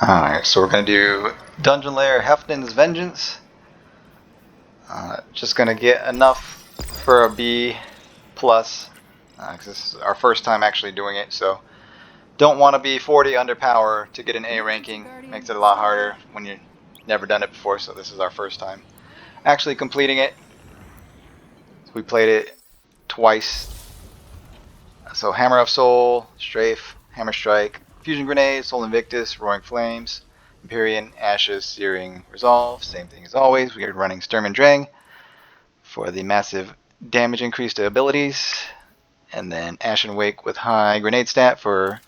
Alright, so we're going to do Dungeon Lair Hefnd's Vengeance. Just going to get enough for a B+, because this is our first time actually doing it, so don't want to be 40 under power to get an A ranking. Makes it a lot harder when you've never done it before, so this is our first time actually completing it. So we played it twice. So Hammer of Soul, Strafe, Hammer Strike, Fusion Grenade, Soul Invictus, Roaring Flames, Empyrean, Ashes, Searing Resolve. Same thing as always. We are running Sturm and Drang for the massive damage increase to abilities. And then Ashen Wake with high grenade stat for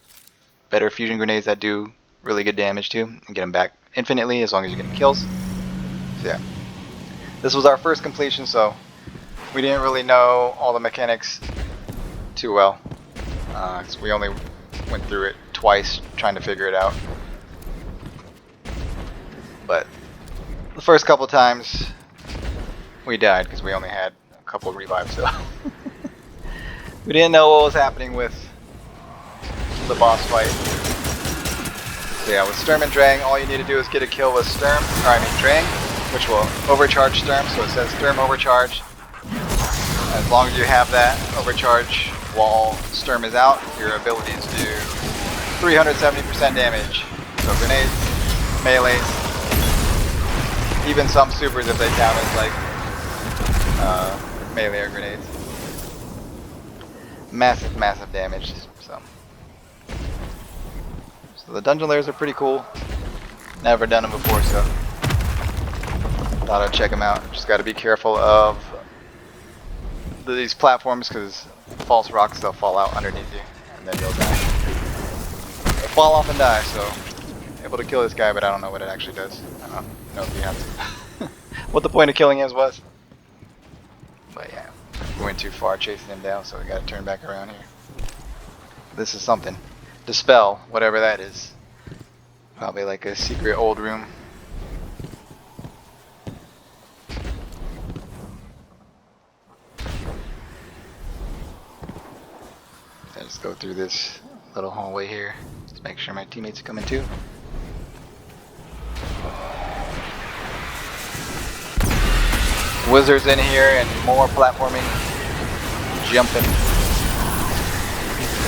better fusion grenades that do really good damage too. And get them back infinitely as long as you're getting kills. So yeah. This was our first completion, so we didn't really know all the mechanics too well. Because we only went through it twice trying to figure it out. But the first couple times we died because we only had a couple of revives, so we didn't know what was happening with the boss fight. So yeah, with Sturm and Drang, all you need to do is get a kill with Drang, which will overcharge Sturm, so it says Sturm overcharge. As long as you have that overcharge while Sturm is out, your abilities do 370% damage. So grenades, melees, even some supers if they count as like melee or grenades. Massive, massive damage. So the dungeon lairs are pretty cool. Never done them before, so thought I'd check them out. Just got to be careful of these platforms because false rocks, they'll fall out underneath you and then you'll die. They'll fall off and die, so able to kill this guy, but I don't know what it actually does. I don't know if you have to. What the point of killing his was. But yeah, we went too far chasing him down, so we gotta turn back around here. This is something. Dispel, whatever that is. Probably like a secret old room. I just go through this little hallway here. Just make sure my teammates are coming too. Wizards in here and more platforming. Jumping.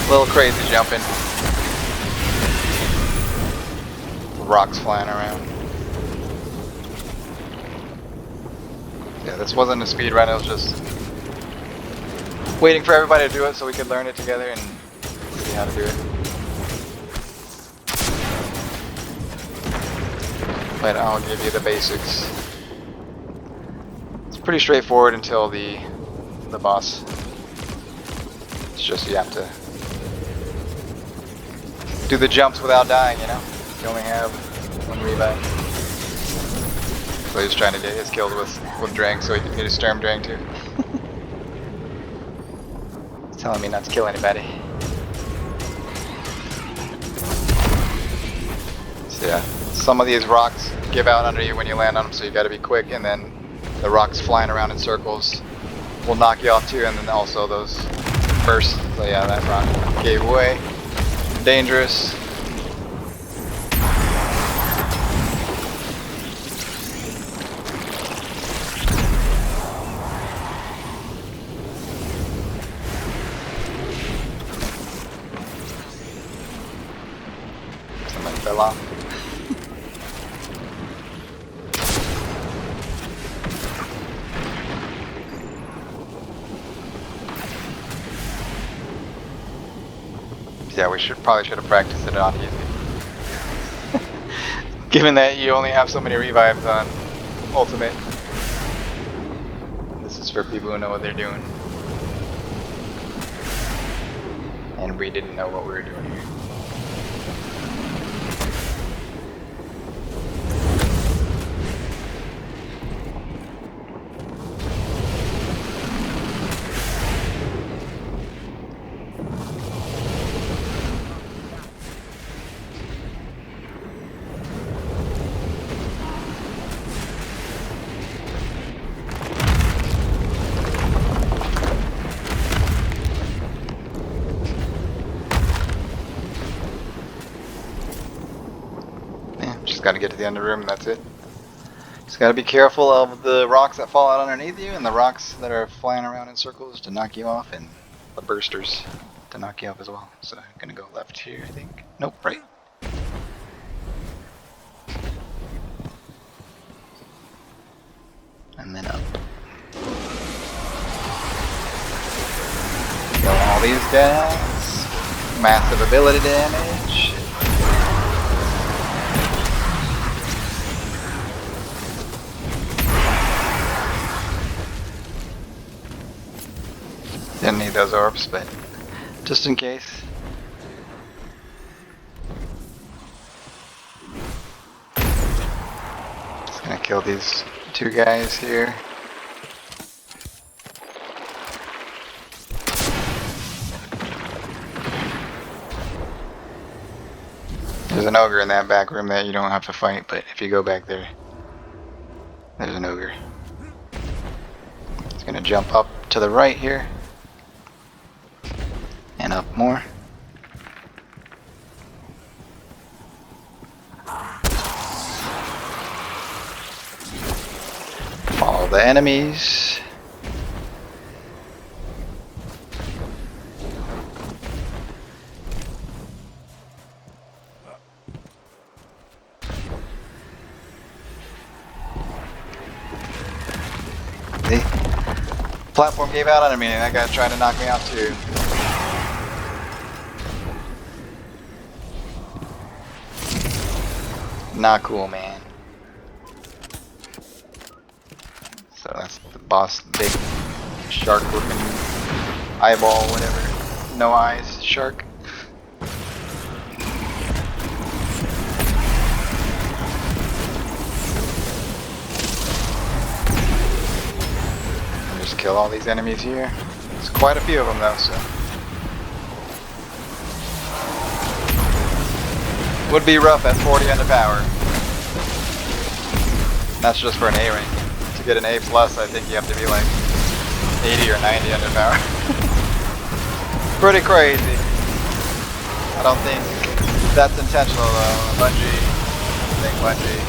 A little crazy jumping. Rocks flying around. Yeah, this wasn't a speed run, it was just waiting for everybody to do it so we could learn it together and see how to do it. But I'll give you the basics. It's pretty straightforward until the boss. It's just you have to do the jumps without dying, you know? You only have one revive. So he's trying to get his kills with Drang so he can get his Sturm Drang too. He's telling me not to kill anybody. So yeah, some of these rocks give out under you when you land on them, so you gotta be quick, and then the rocks flying around in circles will knock you off too, and then also those bursts. So yeah, that rock gave away. Dangerous. Somebody fell off. Yeah, we probably should have practiced it on easy. Given that you only have so many revives on Ultimate. This is for people who know what they're doing. And we didn't know what we were doing here. gotta get to the end of the room and that's it. Just gotta be careful of the rocks that fall out underneath you and the rocks that are flying around in circles to knock you off, and the bursters to knock you off as well. So I'm gonna go left here, I think. Nope, right. And then up. Kill all these guys. Massive ability damage. Didn't need those orbs, but just in case. Just gonna kill these two guys here. There's an ogre in that back room that you don't have to fight, but if you go back there, there's an ogre. It's gonna jump up to the right here. And up more. Follow the enemies. The platform gave out on me and that guy tried to knock me out too. Not cool, man. So that's the boss, big shark looking eyeball, whatever. No eyes, shark. Just kill all these enemies here. There's quite a few of them though, so. Would be rough at 40 under power. That's just for an A rank. To get an A plus, I think you have to be like 80 or 90 under power. Pretty crazy. I don't think that's intentional though. Bungie, I think Bungie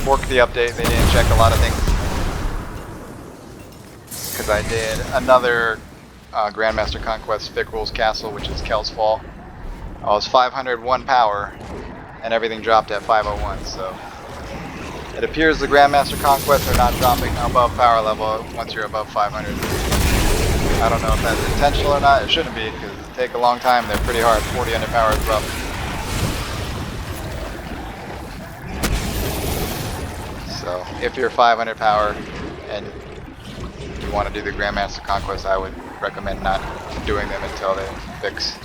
forked the update. They didn't check a lot of things. Because I did another Grandmaster Conquest Vic Rules Castle, which is Kel's Fall. I was 501 power, and everything dropped at 501, so it appears the Grandmaster Conquests are not dropping above power level once you're above 500. I don't know if that's intentional or not. It shouldn't be, because they take a long time. They're pretty hard. 40 under power is rough. So if you're 500 power and you want to do the Grandmaster Conquest, I would recommend not doing them until they fix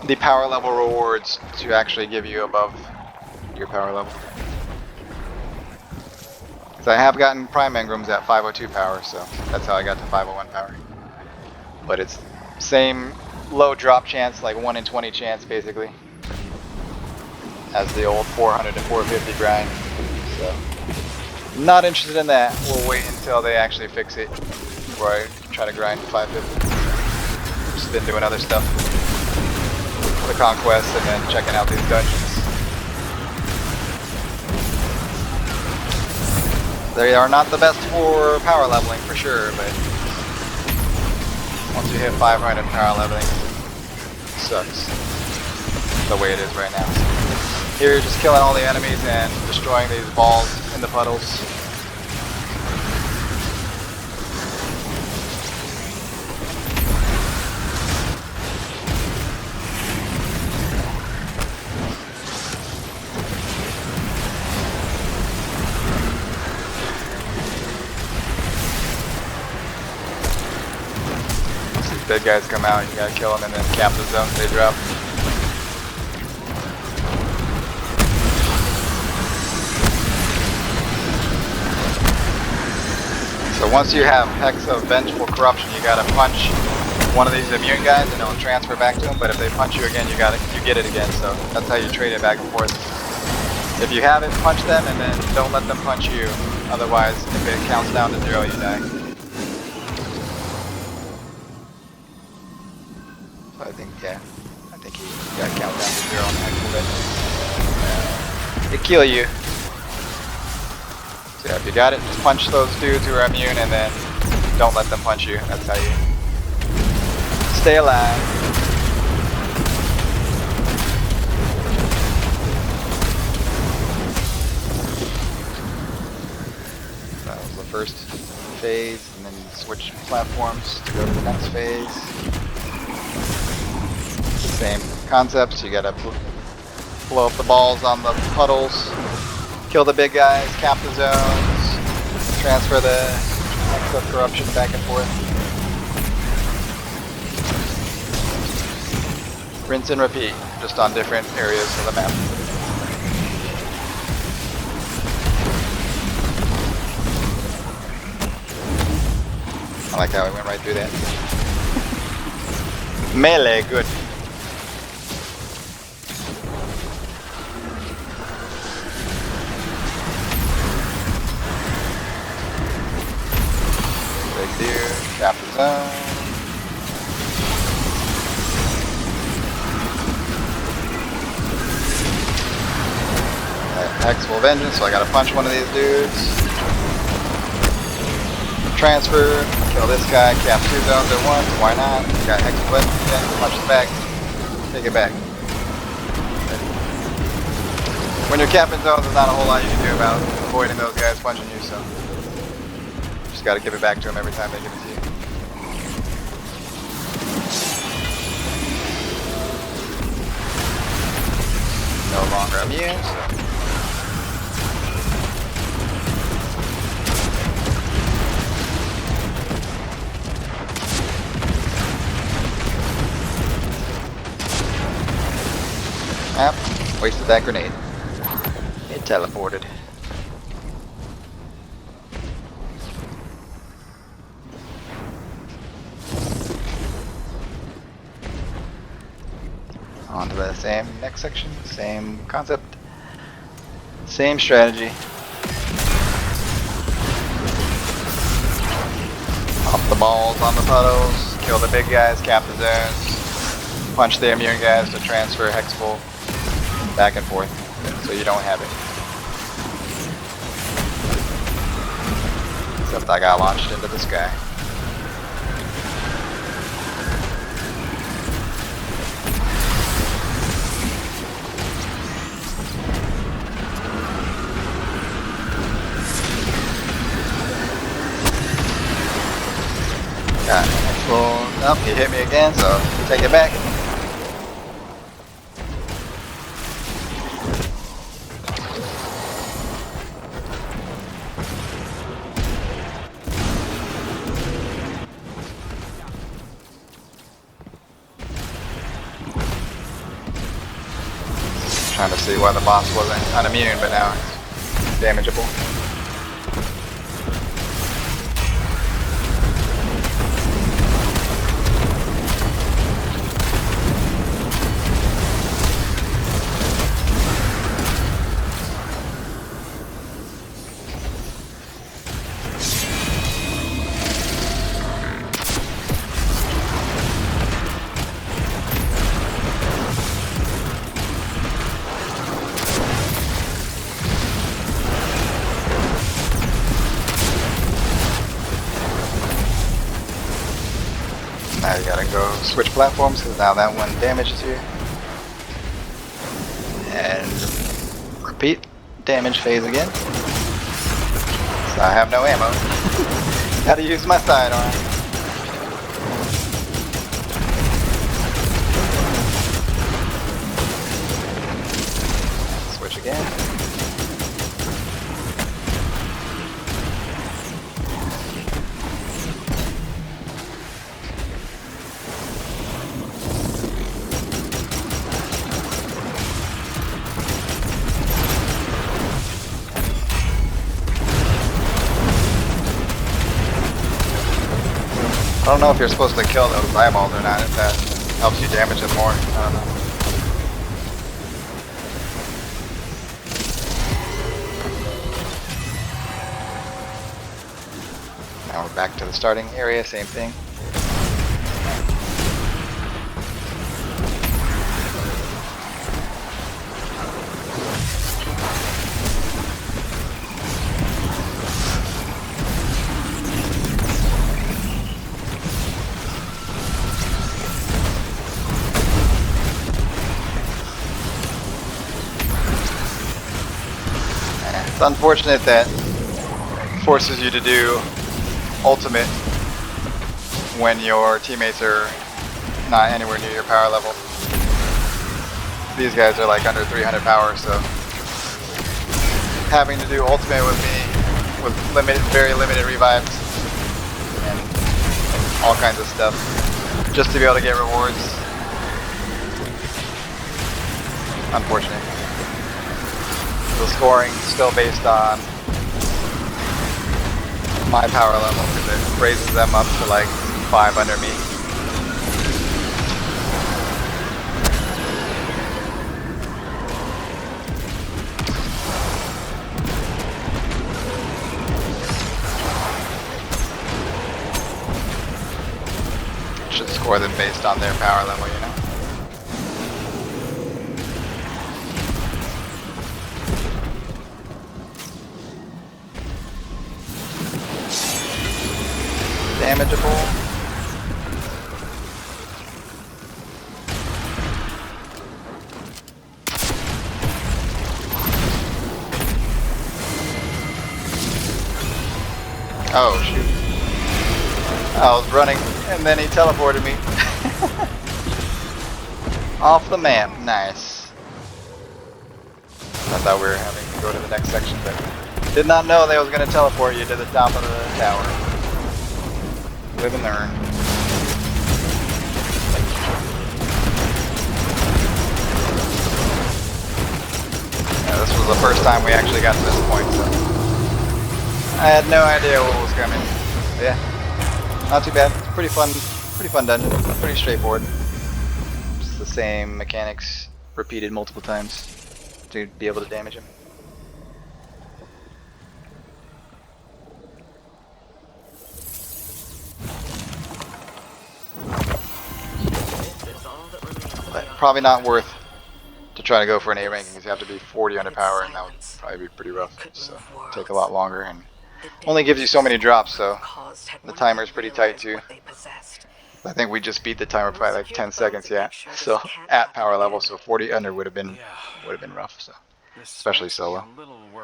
the power level rewards to actually give you above your power level. Because I have gotten Prime Engrams at 502 power, so that's how I got to 501 power. But it's same low drop chance, like 1 in 20 chance basically, as the old 400 to 450 grind. So, not interested in that. We'll wait until they actually fix it before I try to grind 550. Just been doing other stuff. The conquest and then checking out these dungeons. They are not the best for power leveling for sure, but once you hit 500 power leveling, it sucks the way it is right now. Here, just killing all the enemies and destroying these balls in the puddles. Big guys come out, you gotta kill them and then cap the zones they drop. So once you have Hex of Vengeful Corruption, you gotta punch one of these immune guys and it'll transfer back to them, but if they punch you again, you get it again, so that's how you trade it back and forth. If you have it, punch them and then don't let them punch you, otherwise if it counts down to 0, you die. I think he got count down to 0 on the actual bed. to kill you. So yeah, if you got it, just punch those dudes who are immune and then don't let them punch you. That's how you stay alive. That was the first phase, and then switch platforms to go to the next phase. Same concepts, you gotta blow up the balls on the puddles, kill the big guys, cap the zones, transfer the extra corruption back and forth. Rinse and repeat, just on different areas of the map. I like how we went right through that. Melee, good. Big deer, cap the zone. Hexful Vengeance, so I gotta punch one of these dudes. Transfer, kill this guy, cap 2 zones at once, why not? Got Hexful Vengeance again, punch it back, take it back. When you're capping zones, there's not a whole lot you can do about avoiding those guys punching you, so just gotta give it back to them every time they give it to you. No longer immune, so. Yep, wasted that grenade. It teleported. On to the same next section, same concept, same strategy. Pop the balls on the puddles, kill the big guys, cap the zones, punch the immune guys to transfer Hexful back and forth, so you don't have it. Except I got launched into the sky. Got Hexful. Oh, he hit me again, so take it back. Trying to see why the boss wasn't unimmune, but now it's damageable. Now you gotta go switch platforms because now that one damages you. And repeat damage phase again. So I have no ammo. Gotta use my sidearm. Switch again. I don't know if you're supposed to kill those eyeballs or not, if that helps you damage them more. I don't know. Now we're back to the starting area, same thing. It's unfortunate that forces you to do ultimate when your teammates are not anywhere near your power level. These guys are like under 300 power, so having to do ultimate with me with very limited revives and all kinds of stuff just to be able to get rewards. Unfortunate. The scoring still based on my power level because it raises them up to like 5 under me. Should score them based on their power level, you know? Damageable. Oh shoot. I was running and then he teleported me. Off the map. Nice. I thought we were having to go to the next section, but did not know they was going to teleport you to the top of the tower. Live and learn. Yeah, this was the first time we actually got to this point, so I had no idea what was coming. Yeah, not too bad. Pretty fun dungeon. Pretty straightforward. Just the same mechanics repeated multiple times to be able to damage him. But probably not worth to try to go for an A ranking because you have to be 40 under power, and that would probably be pretty rough. So take a lot longer and only gives you so many drops, so the timer is pretty tight too. I think we just beat the timer by like 10 seconds, yeah. So at power level, so 40 under would have been rough, so especially solo.